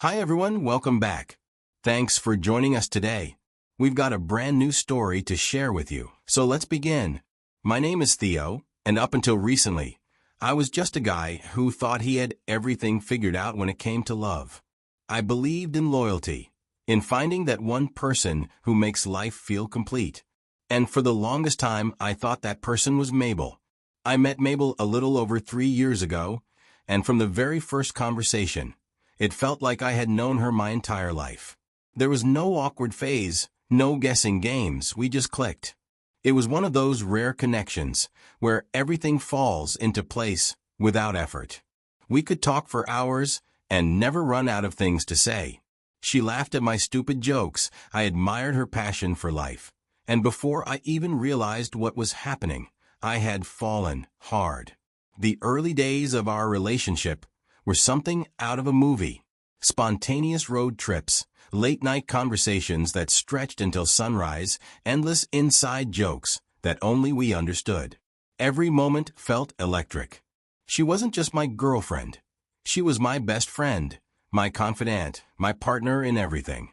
Hi everyone, welcome back. Thanks for joining us today. We've got a brand new story to share with you, so let's begin. My name is Theo, and up until recently, I was just a guy who thought he had everything figured out when it came to love. I believed in loyalty, in finding that one person who makes life feel complete. And for the longest time, I thought that person was Mabel. I met Mabel a little over 3 years ago, and from the very first conversation, it felt like I had known her my entire life. There was no awkward phase, no guessing games, we just clicked. It was one of those rare connections where everything falls into place without effort. We could talk for hours and never run out of things to say. She laughed at my stupid jokes, I admired her passion for life. And before I even realized what was happening, I had fallen hard. The early days of our relationship were something out of a movie. Spontaneous road trips, late-night conversations that stretched until sunrise, endless inside jokes that only we understood. Every moment felt electric. She wasn't just my girlfriend. She was my best friend, my confidant, my partner in everything.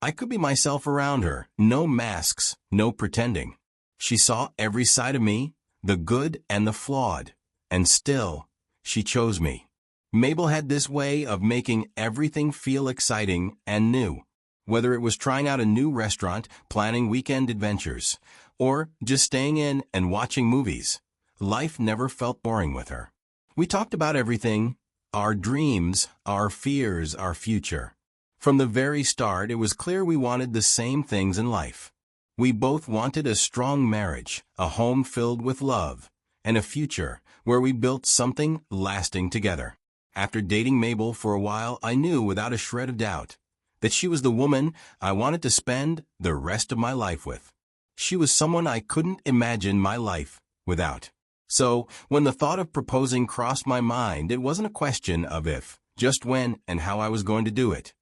I could be myself around her, no masks, no pretending. She saw every side of me, the good and the flawed, and still, she chose me. Mabel had this way of making everything feel exciting and new. Whether it was trying out a new restaurant, planning weekend adventures, or just staying in and watching movies, life never felt boring with her. We talked about everything, our dreams, our fears, our future. From the very start, it was clear we wanted the same things in life. We both wanted a strong marriage, a home filled with love, and a future where we built something lasting together. After dating Mabel for a while, I knew without a shred of doubt that she was the woman I wanted to spend the rest of my life with. She was someone I couldn't imagine my life without. So, when the thought of proposing crossed my mind, it wasn't a question of if, just when and how I was going to do it.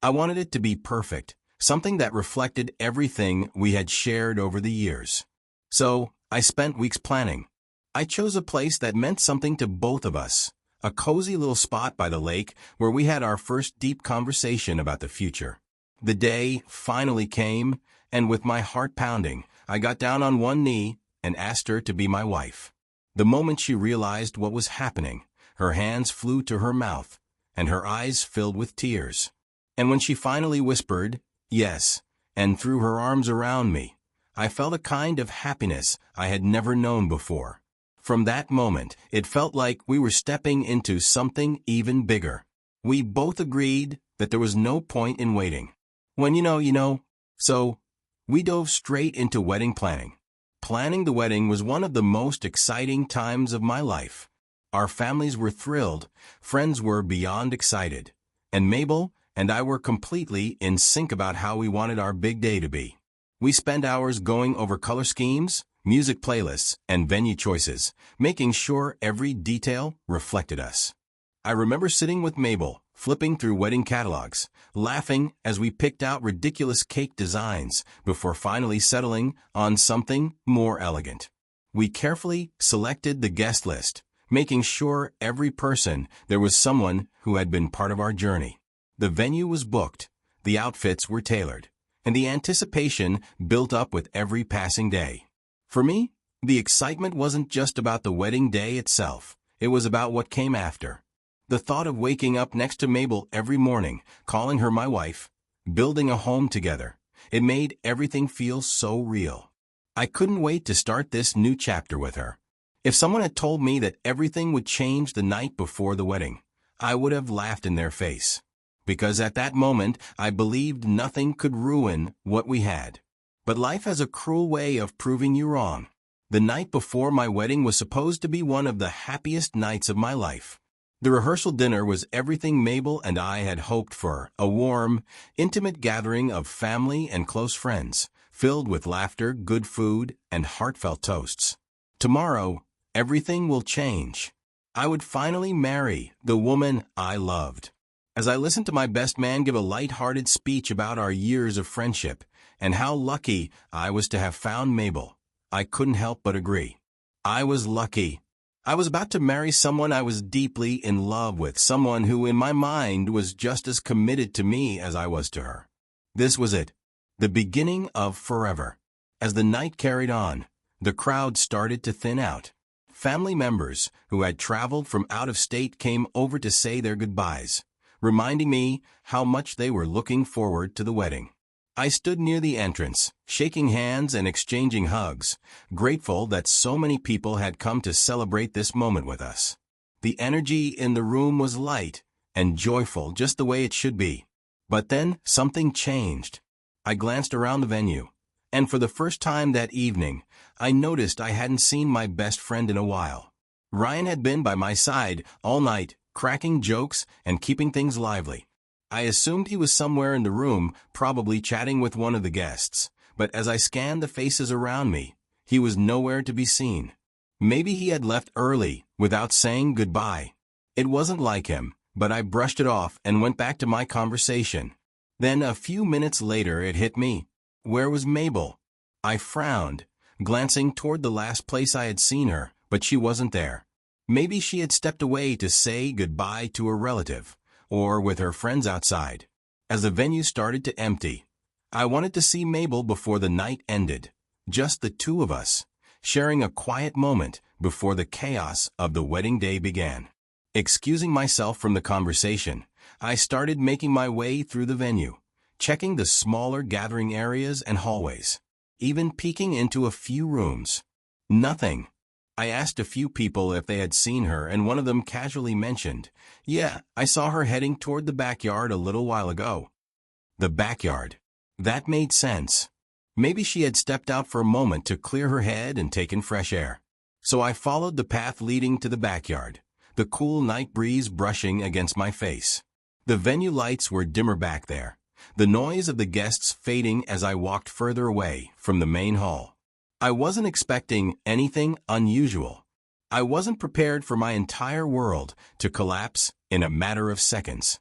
I wanted it to be perfect, something that reflected everything we had shared over the years. So, I spent weeks planning. I chose a place that meant something to both of us, a cozy little spot by the lake where we had our first deep conversation about the future. The day finally came, and with my heart pounding, I got down on one knee and asked her to be my wife. The moment she realized what was happening, her hands flew to her mouth, and her eyes filled with tears. And when she finally whispered, yes, and threw her arms around me, I felt a kind of happiness I had never known before. From that moment, it felt like we were stepping into something even bigger. We both agreed that there was no point in waiting. When you know. So, we dove straight into wedding planning. Planning the wedding was one of the most exciting times of my life. Our families were thrilled, friends were beyond excited, and Mabel and I were completely in sync about how we wanted our big day to be. We spent hours going over color schemes, music playlists, and venue choices, making sure every detail reflected us. I remember sitting with Mabel, flipping through wedding catalogs, laughing as we picked out ridiculous cake designs before finally settling on something more elegant. We carefully selected the guest list, making sure every person there was someone who had been part of our journey. The venue was booked, the outfits were tailored, and the anticipation built up with every passing day. For me, the excitement wasn't just about the wedding day itself, it was about what came after. The thought of waking up next to Mabel every morning, calling her my wife, building a home together, it made everything feel so real. I couldn't wait to start this new chapter with her. If someone had told me that everything would change the night before the wedding, I would have laughed in their face. Because at that moment, I believed nothing could ruin what we had. But life has a cruel way of proving you wrong. The night before my wedding was supposed to be one of the happiest nights of my life. The rehearsal dinner was everything Mabel and I had hoped for, a warm, intimate gathering of family and close friends, filled with laughter, good food, and heartfelt toasts. Tomorrow, everything will change. I would finally marry the woman I loved. As I listened to my best man give a light-hearted speech about our years of friendship and how lucky I was to have found Mabel, I couldn't help but agree. I was lucky. I was about to marry someone I was deeply in love with, someone who in my mind was just as committed to me as I was to her. This was it, the beginning of forever. As the night carried on, the crowd started to thin out. Family members who had traveled from out of state came over to say their goodbyes, reminding me how much they were looking forward to the wedding. I stood near the entrance, shaking hands and exchanging hugs, grateful that so many people had come to celebrate this moment with us. The energy in the room was light and joyful, just the way it should be. But then something changed. I glanced around the venue, and for the first time that evening, I noticed I hadn't seen my best friend in a while. Ryan had been by my side all night, cracking jokes and keeping things lively. I assumed he was somewhere in the room, probably chatting with one of the guests, but as I scanned the faces around me, he was nowhere to be seen. Maybe he had left early, without saying goodbye. It wasn't like him, but I brushed it off and went back to my conversation. Then a few minutes later it hit me. Where was Mabel? I frowned, glancing toward the last place I had seen her, but she wasn't there. Maybe she had stepped away to say goodbye to a relative, or with her friends outside. As the venue started to empty, I wanted to see Mabel before the night ended, just the two of us, sharing a quiet moment before the chaos of the wedding day began. Excusing myself from the conversation, I started making my way through the venue, checking the smaller gathering areas and hallways, even peeking into a few rooms. Nothing. I asked a few people if they had seen her, and one of them casually mentioned, "Yeah, I saw her heading toward the backyard a little while ago." The backyard. That made sense. Maybe she had stepped out for a moment to clear her head and take in fresh air. So I followed the path leading to the backyard, the cool night breeze brushing against my face. The venue lights were dimmer back there, the noise of the guests fading as I walked further away from the main hall. I wasn't expecting anything unusual. I wasn't prepared for my entire world to collapse in a matter of seconds.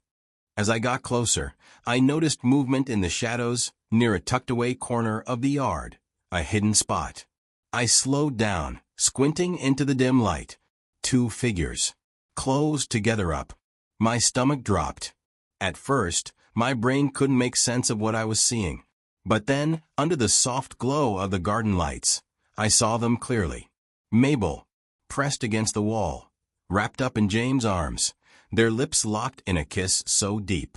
As I got closer, I noticed movement in the shadows near a tucked-away corner of the yard, a hidden spot. I slowed down, squinting into the dim light. Two figures, close together up. My stomach dropped. At first, my brain couldn't make sense of what I was seeing. But then, under the soft glow of the garden lights, I saw them clearly. Mabel, pressed against the wall, wrapped up in James' arms, their lips locked in a kiss so deep.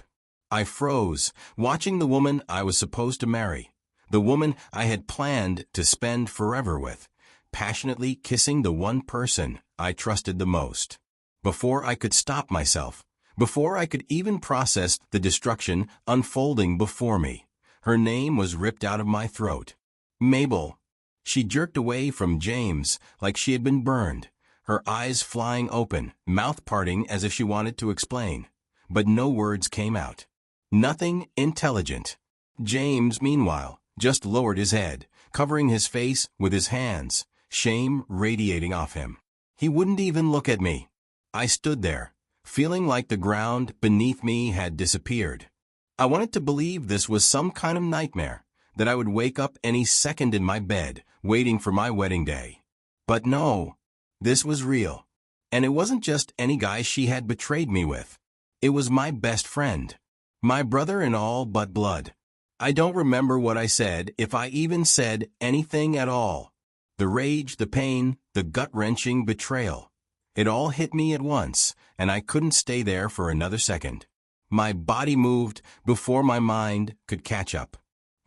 I froze, watching the woman I was supposed to marry, the woman I had planned to spend forever with, passionately kissing the one person I trusted the most. Before I could stop myself, before I could even process the destruction unfolding before me, her name was ripped out of my throat. Mabel. She jerked away from James like she had been burned, her eyes flying open, mouth parting as if she wanted to explain. But no words came out. Nothing intelligent. James, meanwhile, just lowered his head, covering his face with his hands, shame radiating off him. He wouldn't even look at me. I stood there, feeling like the ground beneath me had disappeared. I wanted to believe this was some kind of nightmare, that I would wake up any second in my bed, waiting for my wedding day. But no, this was real. And it wasn't just any guy she had betrayed me with. It was my best friend. My brother in all but blood. I don't remember what I said, if I even said anything at all. The rage, the pain, the gut-wrenching betrayal. It all hit me at once, and I couldn't stay there for another second. My body moved before my mind could catch up.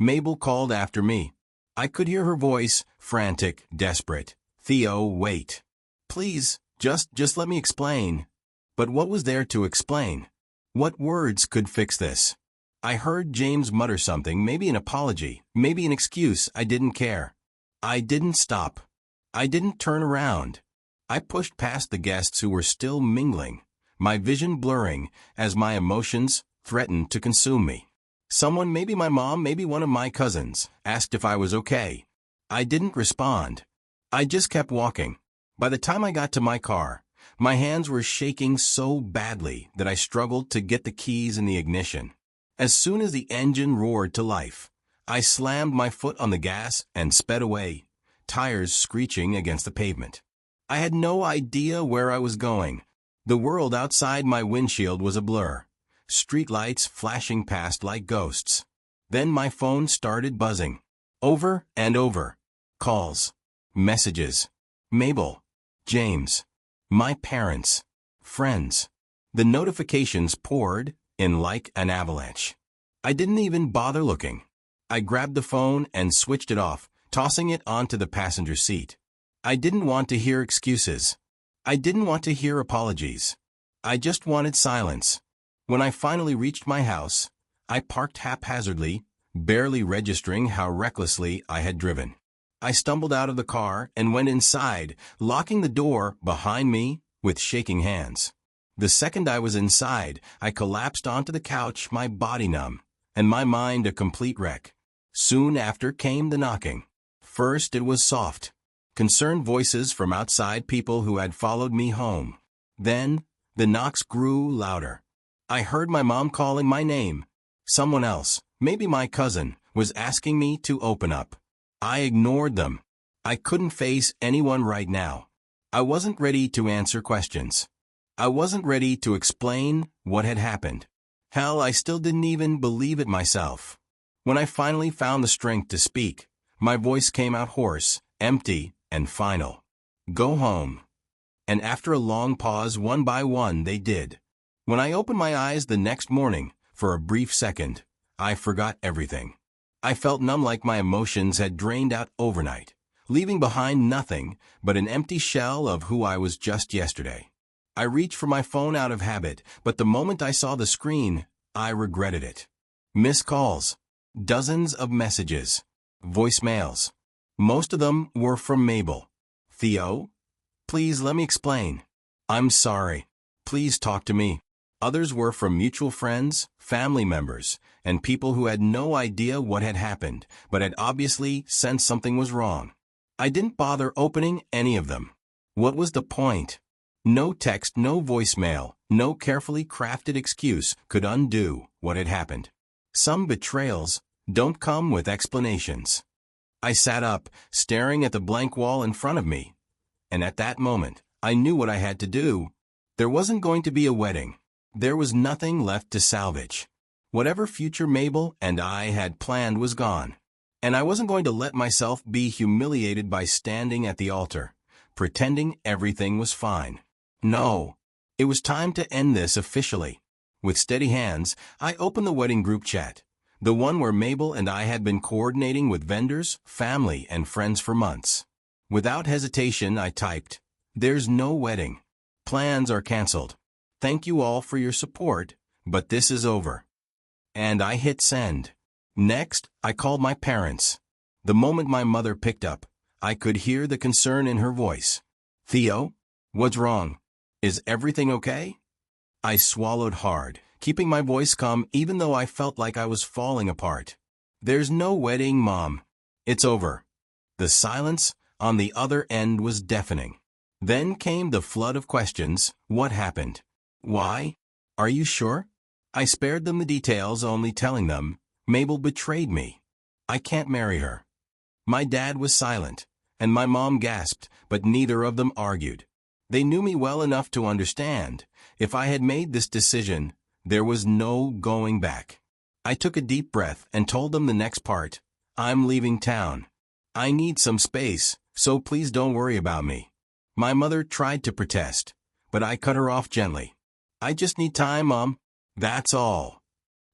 Mabel called after me. I could hear her voice, frantic, desperate. "Theo, wait. Please, just let me explain." But what was there to explain? What words could fix this? I heard James mutter something, maybe an apology, maybe an excuse. I didn't care. I didn't stop. I didn't turn around. I pushed past the guests who were still mingling, my vision blurring as my emotions threatened to consume me. Someone, maybe my mom, maybe one of my cousins, asked if I was okay. I didn't respond. I just kept walking. By the time I got to my car, my hands were shaking so badly that I struggled to get the keys in the ignition. As soon as the engine roared to life, I slammed my foot on the gas and sped away, tires screeching against the pavement. I had no idea where I was going. The world outside my windshield was a blur. Streetlights flashing past like ghosts. Then my phone started buzzing. Over and over. Calls. Messages. Mabel. James. My parents. Friends. The notifications poured in like an avalanche. I didn't even bother looking. I grabbed the phone and switched it off, tossing it onto the passenger seat. I didn't want to hear excuses. I didn't want to hear apologies. I just wanted silence. When I finally reached my house, I parked haphazardly, barely registering how recklessly I had driven. I stumbled out of the car and went inside, locking the door behind me with shaking hands. The second I was inside, I collapsed onto the couch, my body numb, and my mind a complete wreck. Soon after came the knocking. First it was soft, concerned voices from outside, people who had followed me home. Then, the knocks grew louder. I heard my mom calling my name. Someone else, maybe my cousin, was asking me to open up. I ignored them. I couldn't face anyone right now. I wasn't ready to answer questions. I wasn't ready to explain what had happened. Hell, I still didn't even believe it myself. When I finally found the strength to speak, my voice came out hoarse, empty, and final. Go home. And after a long pause, one by one, they did. When I opened my eyes the next morning, for a brief second, I forgot everything. I felt numb, like my emotions had drained out overnight, leaving behind nothing but an empty shell of who I was just yesterday. I reached for my phone out of habit, but the moment I saw the screen, I regretted it. Missed calls. Dozens of messages. Voicemails. Most of them were from Mabel. Theo? Please let me explain. I'm sorry. Please talk to me. Others were from mutual friends, family members, and people who had no idea what had happened, but had obviously sensed something was wrong. I didn't bother opening any of them. What was the point? No text, no voicemail, no carefully crafted excuse could undo what had happened. Some betrayals don't come with explanations. I sat up, staring at the blank wall in front of me. And at that moment, I knew what I had to do. There wasn't going to be a wedding. There was nothing left to salvage. Whatever future Mabel and I had planned was gone. And I wasn't going to let myself be humiliated by standing at the altar, pretending everything was fine. No. It was time to end this officially. With steady hands, I opened the wedding group chat, the one where Mabel and I had been coordinating with vendors, family, and friends for months. Without hesitation, I typed, "There's no wedding. Plans are canceled. Thank you all for your support, but this is over." And I hit send. Next, I called my parents. The moment my mother picked up, I could hear the concern in her voice. "Theo? What's wrong? Is everything okay?" I swallowed hard, keeping my voice calm even though I felt like I was falling apart. "There's no wedding, Mom. It's over." The silence on the other end was deafening. Then came the flood of questions. What happened? Why? Are you sure? I spared them the details, only telling them, Mabel betrayed me. I can't marry her. My dad was silent, and my mom gasped, but neither of them argued. They knew me well enough to understand. If I had made this decision, there was no going back. I took a deep breath and told them the next part. I'm leaving town. I need some space, so please don't worry about me. My mother tried to protest, but I cut her off gently. I just need time, Mom. That's all.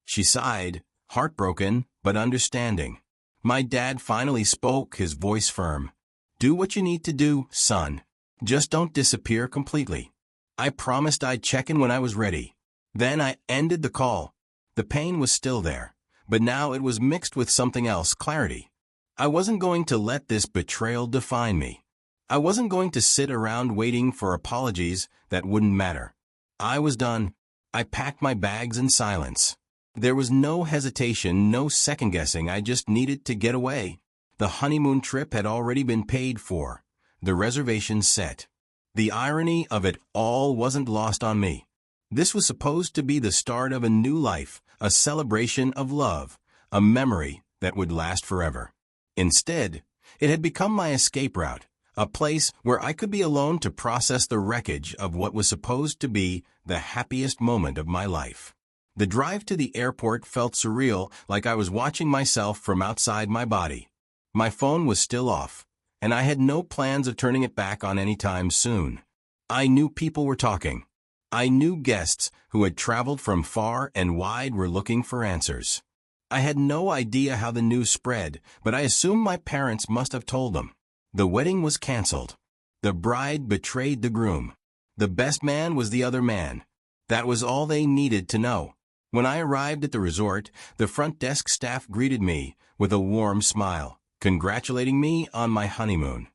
She sighed, heartbroken but understanding. My dad finally spoke, his voice firm. Do what you need to do, son. Just don't disappear completely. I promised I'd check in when I was ready. Then I ended the call. The pain was still there, but now it was mixed with something else, clarity. I wasn't going to let this betrayal define me. I wasn't going to sit around waiting for apologies that wouldn't matter. I was done. I packed my bags in silence. There was no hesitation, no second-guessing. I just needed to get away. The honeymoon trip had already been paid for. The reservations set. The irony of it all wasn't lost on me. This was supposed to be the start of a new life, a celebration of love, a memory that would last forever. Instead, it had become my escape route, a place where I could be alone to process the wreckage of what was supposed to be the happiest moment of my life. The drive to the airport felt surreal, like I was watching myself from outside my body. My phone was still off, and I had no plans of turning it back on anytime soon. I knew people were talking. I knew guests who had traveled from far and wide were looking for answers. I had no idea how the news spread, but I assumed my parents must have told them. The wedding was canceled. The bride betrayed the groom. The best man was the other man. That was all they needed to know. When I arrived at the resort, the front desk staff greeted me with a warm smile, congratulating me on my honeymoon.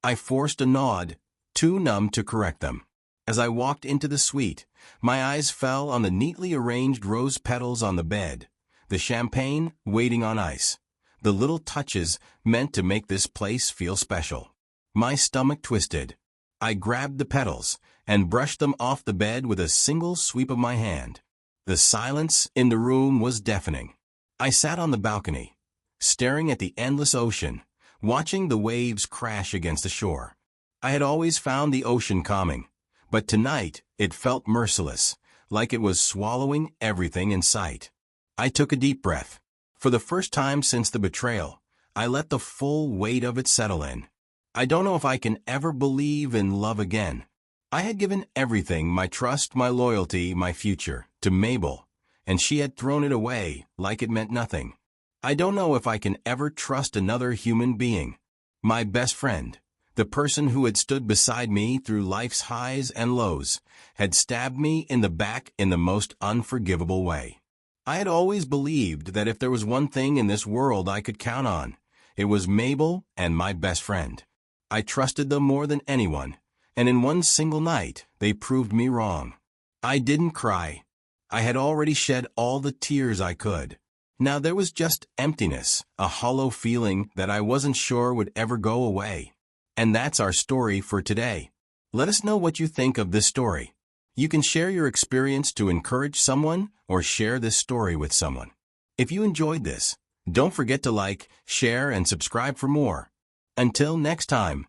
I forced a nod, too numb to correct them. As I walked into the suite, my eyes fell on the neatly arranged rose petals on the bed, the champagne waiting on ice, the little touches meant to make this place feel special. My stomach twisted. I grabbed the petals and brushed them off the bed with a single sweep of my hand. The silence in the room was deafening. I sat on the balcony, staring at the endless ocean, watching the waves crash against the shore. I had always found the ocean calming, but tonight it felt merciless, like it was swallowing everything in sight. I took a deep breath. For the first time since the betrayal, I let the full weight of it settle in. I don't know if I can ever believe in love again. I had given everything, my trust, my loyalty, my future, to Mabel, and she had thrown it away like it meant nothing. I don't know if I can ever trust another human being. My best friend, the person who had stood beside me through life's highs and lows, had stabbed me in the back in the most unforgivable way. I had always believed that if there was one thing in this world I could count on, it was Mabel and my best friend. I trusted them more than anyone, and in one single night, they proved me wrong. I didn't cry. I had already shed all the tears I could. Now there was just emptiness, a hollow feeling that I wasn't sure would ever go away. And that's our story for today. Let us know what you think of this story. You can share your experience to encourage someone or share this story with someone. If you enjoyed this, don't forget to like, share, and subscribe for more. Until next time,